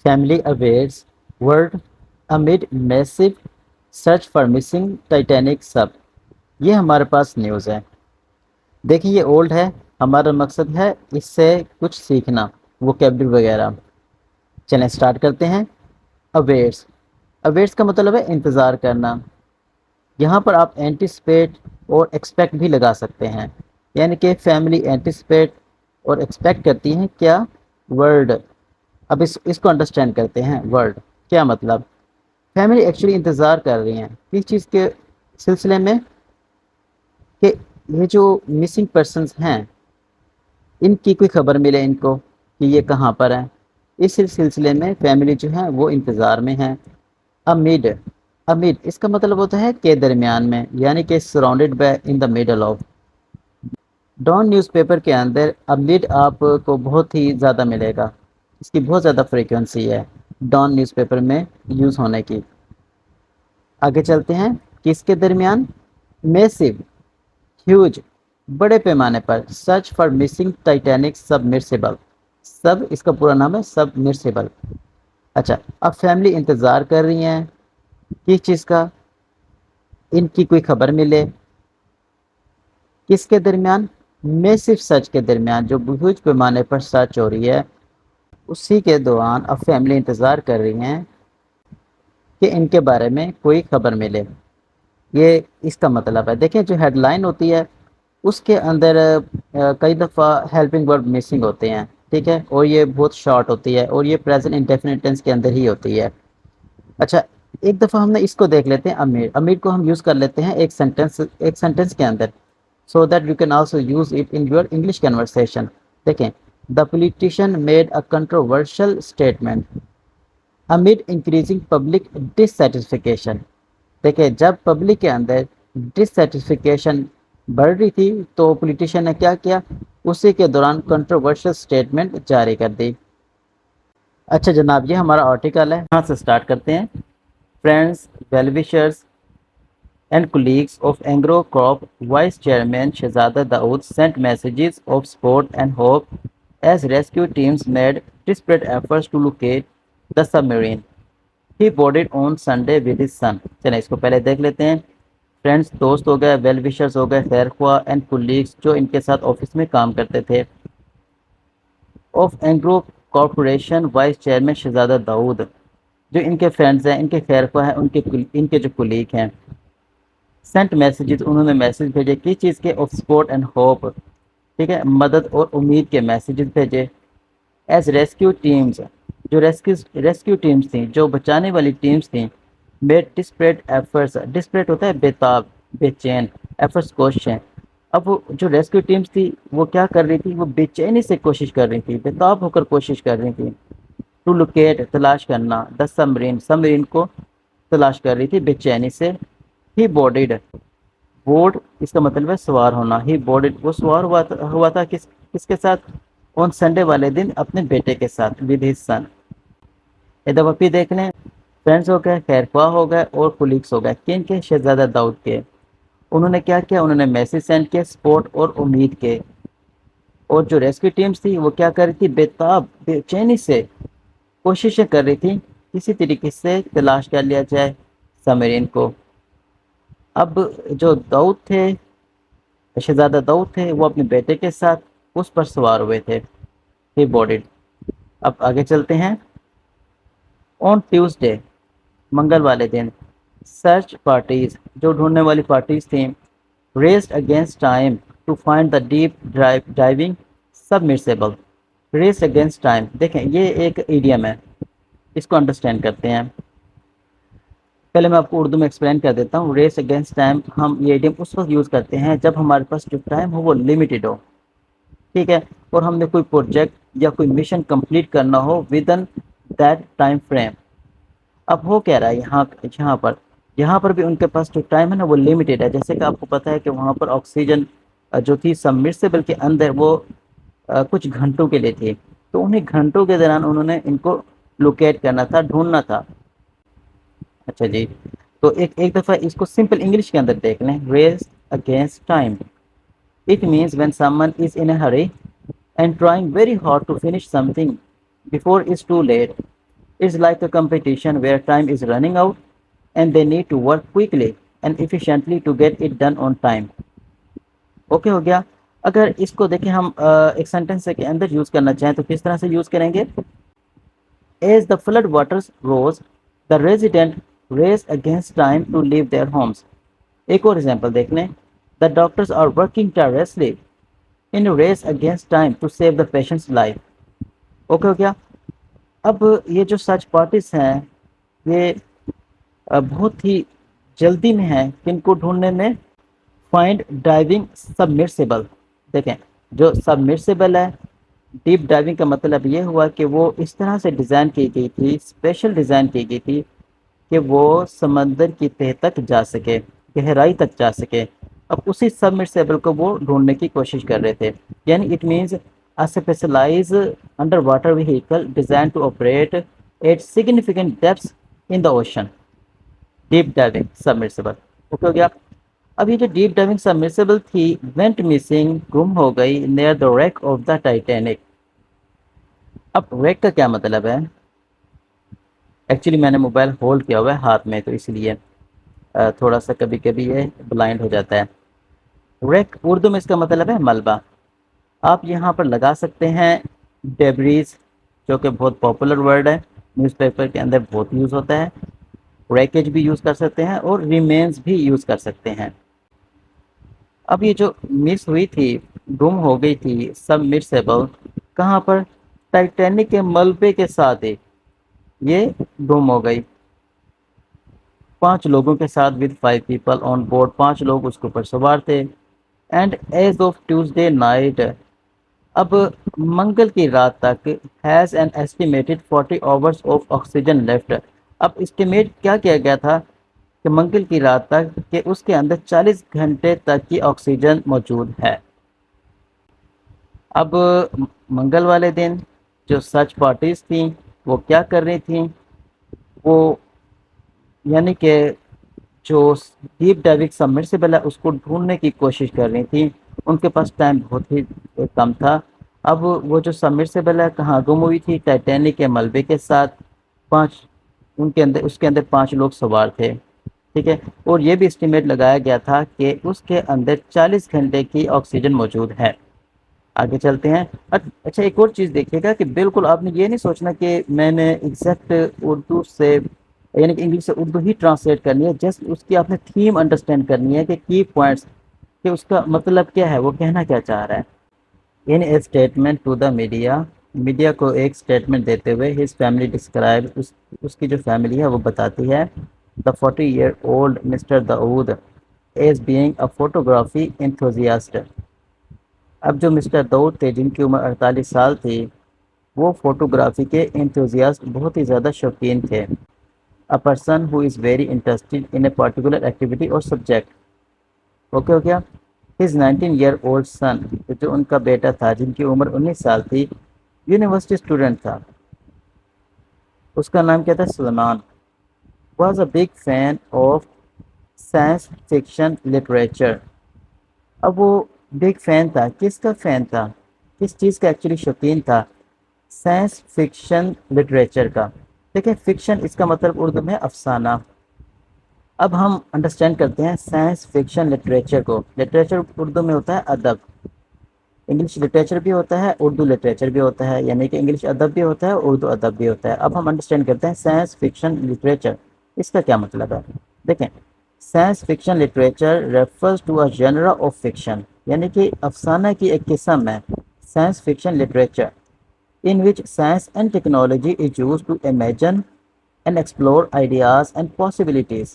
Family avers world amid massive search for missing Titanic sub. یہ ہمارے پاس news ہے. دیکھیں یہ اولڈ ہے. ہمارا مقصد ہے اس سے کچھ سیکھنا ووکیبلری وغیرہ. چلیں اسٹارٹ کرتے ہیں. اویئرس. اویئرس کا مطلب ہے انتظار کرنا. یہاں پر آپ اینٹیسپیٹ اور ایکسپیکٹ بھی لگا سکتے ہیں. یعنی کہ فیملی اینٹیسپیٹ اور ایکسپیکٹ کرتی ہیں کیا ورڈ. اب اس کو انڈرسٹینڈ کرتے ہیں. ورڈ کیا مطلب. فیملی ایکچولی انتظار کر رہی ہیں کس چیز کے سلسلے میں کہ یہ جو مسنگ پرسنس ہیں ان کی کوئی خبر ملے ان کو کہ یہ کہاں پر ہیں. اس سلسلے میں فیملی جو ہے وہ انتظار میں ہے. امid. امid اس کا مطلب ہوتا ہے کہ درمیان میں یعنی کہ surrounded by in the middle of. Dawn newspaper کے اندر امid آپ کو بہت ہی زیادہ ملے گا. اس کی بہت زیادہ فریکوینسی ہے ڈان نیوز پیپر میں یوز ہونے کی. آگے چلتے ہیں. کس کے درمیان. میسو ہیوج بڑے پیمانے پر search for missing Titanic submersible. Sub اس کا پورا نام ہے سبمرسیبل. اچھا اب فیملی انتظار کر رہی ہیں کس چیز کا. ان کی کوئی خبر ملے. کس کے درمیان. میسو سرچ کے درمیان جو بہت پیمانے پر سرچ ہو رہی ہے اسی کے دوران اب فیملی انتظار کر رہی ہیں کہ ان کے بارے میں کوئی خبر ملے. یہ اس کا مطلب ہے. دیکھیں جو ہیڈ لائن ہوتی ہے اس کے اندر کئی دفعہ ہیلپنگ ورب مسنگ ہوتے ہیں. ٹھیک ہے. اور یہ بہت شارٹ ہوتی ہے اور یہ پریزنٹ انڈیفینٹ ٹینس کے اندر ہی ہوتی ہے. اچھا ایک دفعہ ہم نے اس کو دیکھ لیتے ہیں. امیر. امیر کو ہم یوز کر لیتے ہیں ایک سینٹینس کے اندر so that you can also use it in your English conversation. دیکھیں the politician made a controversial statement amid increasing public dissatisfaction. دیکھیں جب پبلک کے اندر ڈسسیٹسفیکیشن بڑھ رہی تھی تو پولیٹیشین نے کیا کیا اسی کے دوران کنٹروورشل سٹیٹمنٹ جاری کر دی. اچھا جناب یہ ہمارا آرٹیکل ہے. یہاں سے سٹارٹ کرتے ہیں. Friends well wishers and colleagues of Angro Crop Vice Chairman Shehzada Dawood sent messages of support and hope as rescue teams made desperate efforts to locate the submarine. He boarded on Sunday with his son. چلیں اس کو پہلے دیکھ لیتے ہیں. Friends دوست ہو گئے, well wishers ہو گئے, خیر خواہ, اینڈ کولیگس جو ان کے ساتھ آفس میں کام کرتے تھے. Of Engro corporation vice chairman شہزادہ داؤد جو ان کے فرینڈز ہیں, ان کے خیر خواہ ہیں, ان کے جو کولیگ ہیں. سینٹ میسیجز انہوں نے میسیج بھیجے کس چیز کے. Of support and hope. ٹھیک ہے. مدد اور امید کے میسیجز بھیجے. ایز ریسکیو ٹیمز جو ریسکیو ٹیمز تھیں جو بچانے والی ٹیمز تھیں میڈ ڈسپریٹ ایفرٹس. ڈسپریٹ ہوتا ہے بےتاب, بے چین, ایفرٹس کوششیں. اب وہ جو ریسکیو ٹیمز تھی وہ کیا کر رہی تھی, وہ بے چینی سے کوشش کر رہی تھی, بےتاب ہو کر کوشش کر رہی تھی. ٹو لوکیٹ تلاش کرنا. دا سبمرین کو تلاش کر رہی تھی بے چینی سے. ہی بورڈڈ. بورڈ اس کا مطلب ہے سوار ہونا. ہی بورڈڈ وہ سوار ہوا تھا کس کے ساتھ. آن سنڈے والے دن اپنے بیٹے کے ساتھ ود ہز سن. ایک دفعہ پھر دیکھ لیں. فرینڈز ہو گئے, خیر خواہ ہو گئے, اور کولیگس ہو گئے. کن کے. شہزادہ داؤد کے. انہوں نے کیا کیا, انہوں نے میسیج سینڈ کیا سپورٹ اور امید کے. اور جو ریسکیو ٹیمز تھی وہ کیا کر رہی تھی, بےتاب بے چینی سے کوششیں کر رہی تھی کسی طریقے سے تلاش کر لیا جائے سبمرین کو. اب جو داؤد تھے, شہزادہ داؤد تھے, وہ اپنے بیٹے کے ساتھ اس پر سوار ہوئے تھے. ہی بورڈڈ. اب آگے چلتے ہیں. آن ٹیوزڈے منگل والے دن سرچ پارٹیز جو ڈھونڈنے والی پارٹیز تھیں raced against time to find the deep diving submersible. Race against time. دیکھیں یہ ایک ایڈیم ہے, اس کو انڈرسٹینڈ کرتے ہیں. پہلے میں آپ کو اردو میں ایکسپلین کر دیتا ہوں. ریس اگینسٹ ٹائم ہم یہ ایڈیم اس وقت یوز کرتے ہیں جب ہمارے پاس جو ٹائم ہو وہ لمیٹیڈ ہو. ٹھیک ہے. اور ہم نے کوئی پروجیکٹ یا کوئی مشن کمپلیٹ کرنا ہو with in that time frame. اب ہو کیا رہا ہے یہاں پر بھی ان کے پاس جو ٹائم ہے نا وہ لمیٹیڈ ہے. جیسے کہ آپ کو پتا ہے کہ وہاں پر آکسیجن جو تھی سبمرسیبل کے اندر وہ کچھ گھنٹوں کے لیے تھی. تو انہیں گھنٹوں کے دوران انہوں نے ان کو لوکیٹ کرنا تھا, ڈھونڈنا تھا. اچھا جی. تو ایک دفعہ اس کو سمپل انگلش کے اندر دیکھ لیں. Race against time it means when someone is in a hurry and trying very hard to finish something before it's too late. It's like a competition where time is running out and they need to work quickly and efficiently to get it done on time. Okay हो गया। अगर इसको देखें हम एक sentence के अंदर use करना चाहें तो किस तरह से यूज़ करेंगे? As the flood waters rose, the resident raced against time to leave their homes. एक और एग्जाम्पल देख लें। The doctors are working tirelessly in a race against time to save the patient's life. Okay हो गया। अब ये जो search parties हैं ये बहुत ही जल्दी में हैं किनको ढूंढने में? Find diving submersible. देखें, जो सबमिर्सिबल है, डीप डाइविंग का मतलब ये हुआ कि वो इस तरह से डिज़ाइन की गई थी, स्पेशल डिज़ाइन की गई थी कि वो समंदर की तह तक जा सके, गहराई तक जा सके। अब उसी सबमर्सिबल को वो ढूंढने की कोशिश कर रहे थे। यानी it means a specialize underwater vehicle design to operate at significant depths in the ocean. Deep diving submersible. Okay हो गया। अब ये जो डीप डाइविंग सबमर्सिबल थी वेंट मिसिंग, गुम हो गई near the wreck of the Titanic. अब wreck का क्या मतलब है? एक्चुअली मैंने मोबाइल होल्ड किया हुआ है हाथ में तो इसलिए थोड़ा सा कभी कभी ये ब्लाइंड हो जाता है। wreck उर्दू में इसका मतलब है मलबा। आप यहाँ पर लगा सकते हैं डेब्रीज, जो कि बहुत पॉपुलर वर्ड है, न्यूज़पेपर के अंदर बहुत यूज़ होता है। wreckage भी यूज़ कर सकते हैं और रिमेन्स भी यूज़ कर सकते हैं। अब ये जो मिस हुई थी, गुम हो गई थी सबमिर्सिबल, कहाँ पर? टाइटैनिक के मलबे के साथ ही ये गुम हो गई, 5 लोगों के साथ विद 5 पीपल ऑन बोर्ड। 5 लोग उसके ऊपर सवार थे। And as of Tuesday night, अब मंगल की रात तक, has an estimated 40 hours of oxygen left. अब एस्टिमेट क्या किया गया था कि मंगल की रात तक कि उसके अंदर 40 घंटे तक की ऑक्सीजन मौजूद है। अब मंगल वाले दिन जो सर्च पार्टीज थी वो क्या कर रही थी? वो यानी कि जो डीप डाइविंग सबमर्सिबल है उसको ढूंढने की कोशिश कर रही थी। उनके पास टाइम बहुत ही कम था। अब वो जो सबमर्सिबल है कहाँ गुम हुई थी? टाइटैनिक के मलबे के साथ। 5 उनके अंदर उसके अंदर 5 लोग सवार थे, ठीक है। और ये भी एस्टिमेट लगाया गया था कि उसके अंदर 40 घंटे की ऑक्सीजन मौजूद है। आगे चलते हैं। अच्छा, एक और चीज़ देखिएगा कि बिल्कुल आपने ये नहीं सोचना कि मैंने एग्जैक्ट उर्दू से यानी कि इंग्लिश से उर्दू ही ट्रांसलेट करनी है। जस्ट उसकी आपने थीम अंडरस्टैंड करनी है कि की पॉइंट्स, कि उसका मतलब क्या है, वो कहना क्या चाह रहा है। In a statement to the media, media को एक स्टेटमेंट देते हुए हिज फैमिली डिस्क्राइब, उसकी जो फैमिली है वो बताती है the 40-year old mister Dawood as being a photography enthusiast. अब जो मिस्टर दाऊद थे जिनकी उम्र 48 साल थी, वो फोटोग्राफी के एंथुजियास्ट, बहुत ही ज़्यादा शौकीन थे। A person who is very interested in a particular activity और सब्जेक्ट। ओके हो गया। हिज 19-year-old सन, जो उनका बेटा था जिनकी उम्र 19 साल थी, यूनिवर्सिटी स्टूडेंट था, उसका नाम क्या था? Salman. Was a big fan of science fiction literature. अब वो बिग फैन था, किसका फैन था, किस चीज़ का एक्चुअली शौकीन था? साइंस फिक्शन लिटरेचर का। देखिए, फिक्शन इसका मतलब उर्दू में अफसाना। अब हम अंडरस्टैंड करते हैं साइंस फिक्शन लिटरेचर को। लिटरेचर उर्दू में होता है अदब। इंग्लिश लिटरेचर भी होता है, उर्दू लिटरेचर भी होता है, यानी कि इंग्लिश अदब भी होता है, उर्दू अदब भी होता है। अब हम अंडरस्टैंड करते हैं साइंस फिक्शन लिटरेचर, इसका क्या मतलब है। देखें, science fiction literature refers to a genre of fiction, यानी कि अफसाना की एक किस्म है science fiction literature, in which science and technology is used to imagine and explore ideas and possibilities.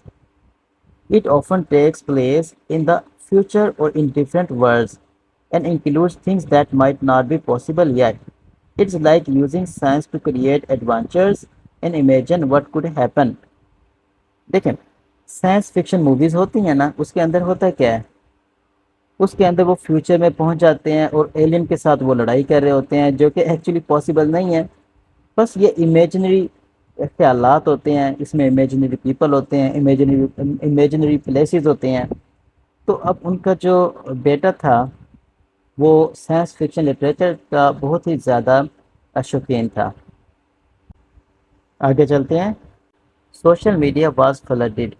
It often takes place in the future or in different worlds and includes things that might not be possible yet. It's like using science to create adventures and imagine what could happen. देखें, science fiction movies होती हैं ना, उसके अंदर होता क्या है? उसके अंदर वो फ्यूचर में पहुंच जाते हैं और एलियन के साथ वो लड़ाई कर रहे होते हैं, जो कि एक्चुअली पॉसिबल नहीं है। बस ये इमेजिनरी ख्यालात होते हैं, इसमें इमेजिनरी पीपल होते हैं, इमेजिनरी इमेजिनरी प्लेसेस होते हैं। तो अब उनका जो बेटा था वो साइंस फिक्शन लिटरेचर का बहुत ही ज़्यादा शौकीन था। आगे चलते हैं। Social media was flooded.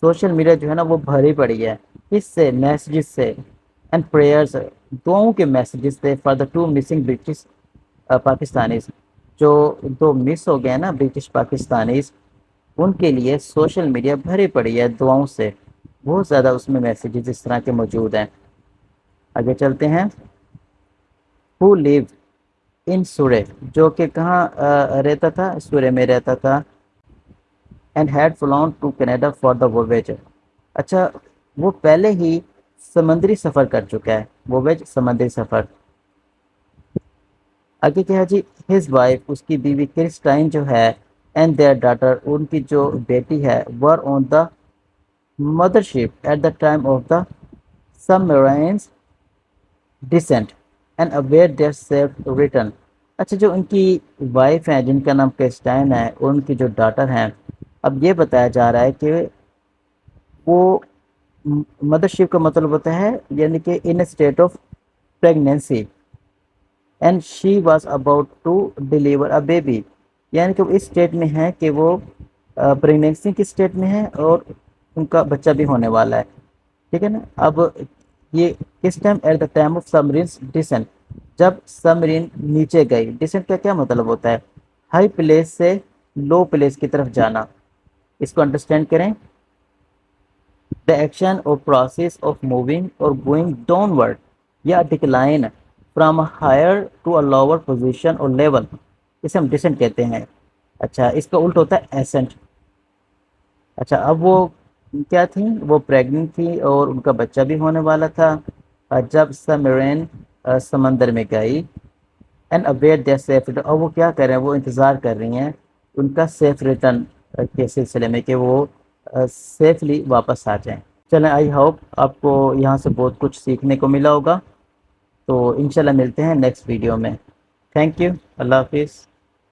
Social media जो है ना वो भरी पड़ी है, किससे? मैसेजेस से एंड प्रेयर्स, दुआओं के मैसेजेस थे for the two missing British Pakistanis. जो दो मिस हो गए ना ब्रिटिश पाकिस्तानीज, उनके लिए सोशल मीडिया भरी पड़ी है दुआओं से। बहुत ज़्यादा उसमें मैसेजेस इस तरह के मौजूद हैं। आगे चलते हैं। हु लिव इन सूरे, जो कि कहाँ रहता था? सूरे में रहता था। And had flown to Canada for the voyage. अच्छा, वो पहले ही समंदरी सफ़र कर चुका है। वोवेज समंदरी सफ़र। आगे क्या है जी? हिज वाइफ, उसकी बीवी क्रिस्टाइन जो है, एंड देयर डॉटर, उनकी जो बेटी है, were on the mothership at the time of the submarine's descent and aware their safe return. अच्छा, जो उनकी वाइफ हैं जिनका नाम क्रिस्टाइन है, और उनकी जो डॉटर हैं, अब ये बताया जा रहा है कि वो मदरशिप का मतलब होता है यानी कि in state of pregnancy, and she was about to deliver a baby, यानी कि वो इस स्टेट में है कि वो प्रेगनेंसी की स्टेट में है और उनका बच्चा भी होने वाला है। ठीक है ना? अब ये किस time? At the time of submarine descent, जब सबमरीन नीचे गई। डिसेंट का क्या मतलब होता है? हाई प्लेस से लो प्लेस की तरफ जाना। इसको अंडरस्टैंड करें। द एक्शन और प्रोसेस ऑफ मूविंग और गोइंग डाउनवर्ड या decline from higher to a lower position और लेवल, इसे हम डिसेंट कहते हैं। अच्छा, इसका उल्ट होता है एसेंट। अच्छा, अब वो क्या थी? वो प्रेग्नेंट थी और उनका बच्चा भी होने वाला था। जब सबमरीन समंदर में गई, and aware their safe return, और वो क्या कर रहे हैं? वो इंतज़ार कर रही हैं उनका सेफ रिटर्न के सिलसिले में, कि वो सेफली वापस आ जाएं। चलें, आई होप आपको यहाँ से बहुत कुछ सीखने को मिला होगा। तो इंशाल्लाह मिलते हैं नेक्स्ट वीडियो में। Thank you. अल्लाह हाफिज़।